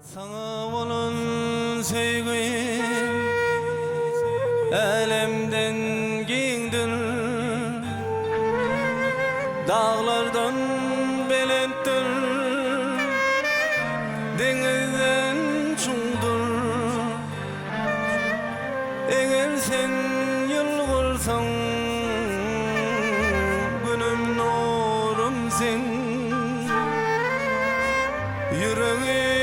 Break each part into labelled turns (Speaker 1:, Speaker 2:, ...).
Speaker 1: Sana olan sevgim elemden giyindir, dağlardan belenttir, denizden çuğdur. Eğer sen yılgırsan, günüm nurum sen, yüreğim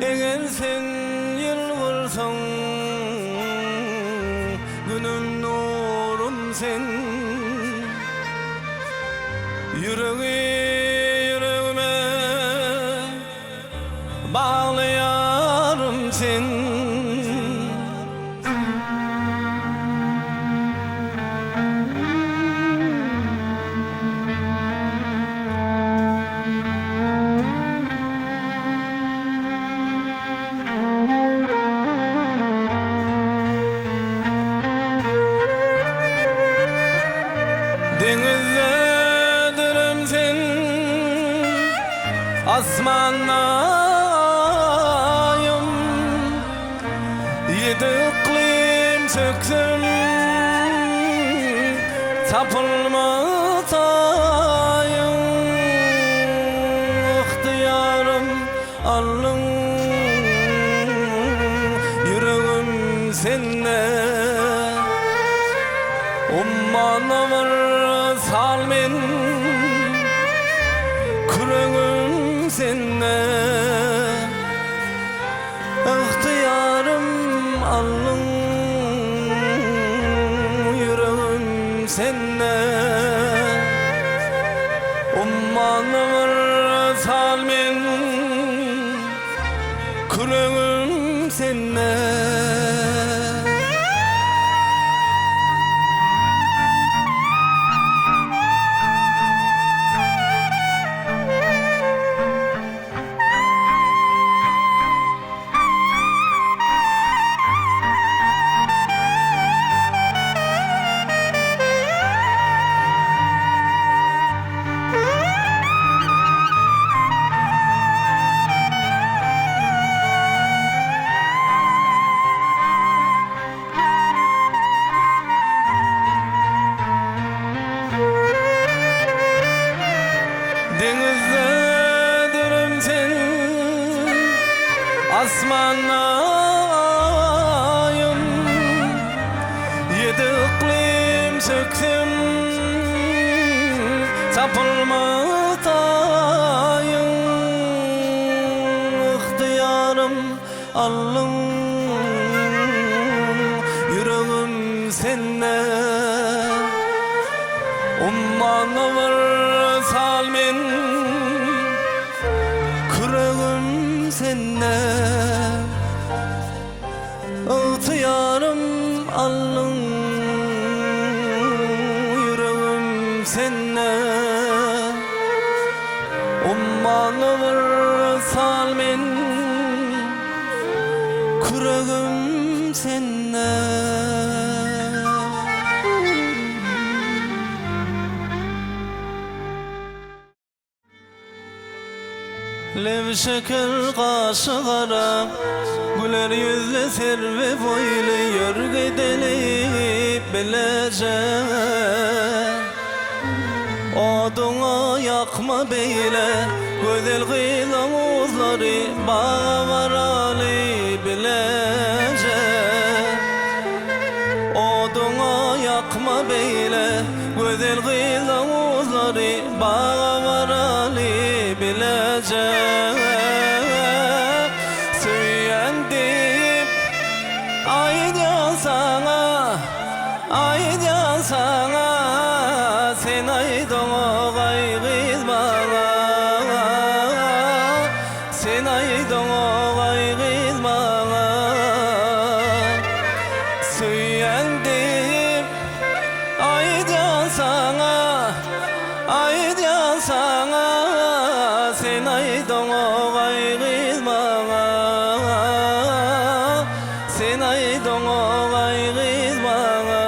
Speaker 1: eğer sen yılgırsan, günüm nurum sen, yüreğime bağlayarım sen. Denizlerim sen, asmandayım, yedi iklim söksün, tapılmatayım, ihtiyarım alın, yüreğim sende, ummanımır salmin, küreğim sende, ihtiyarım alın, yüreğim sende, ummanımır salmin, küreğim sende. Denizlerim sen, asmandayım, yedi iklim söksün, tapılmatayım, ihtiyarım alın, yüreğim sende, ummanımır salmin, küreğim sende, ihtiyarım alın, yüreğim sende, ummanımır salmin, küreğim sende. Lev şeker kaşı kara, güler yüzlü serve boylu, yörgü delip bilece. Oduna yakma beyle, güzel kılavuzları bağa varalı bilece. Oduna yakma beyle, güzel kılavuzları bağa varalı bilecek. Söylendim aydan sana, aydan sana, sen aydan oğay kız bana, sen aydan oğay kız bana. Söylendim aydan sana, aydan sana, sen aydan oğay kız bana, sen aydan oğay kız bana.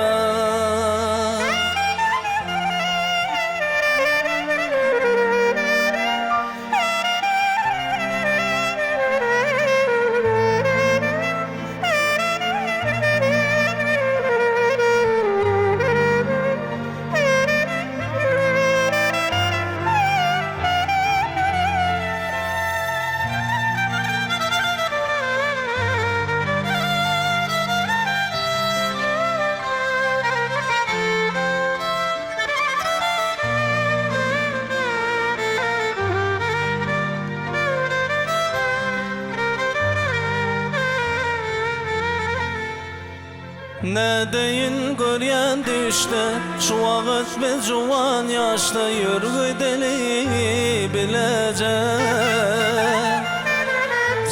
Speaker 1: deyin göryen düşte, şu vakit biz juvan yaşta yürgü deli bilecek.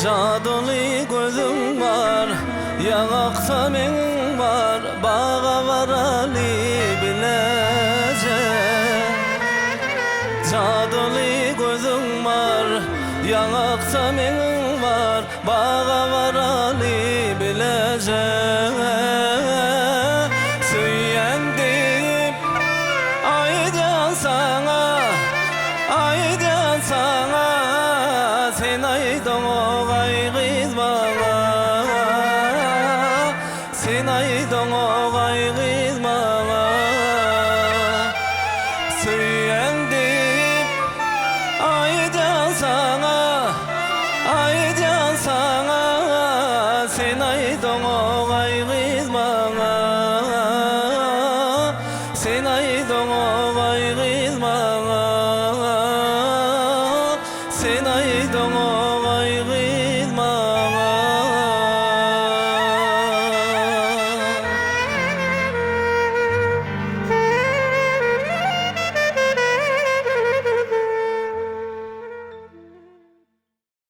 Speaker 1: Cadoli gözüm var, yanakta men var, bağa varali bilecek. Cadoli gözüm var, yanakta men var, bağa varali bilecek. Söylendim aydan sana, aydan sana, sen aydın o gaygız bana, sen aydın o gaygız bana. Söylendim aydan sana, aydan sana, sen aydın o gaygız bana, sen aydın o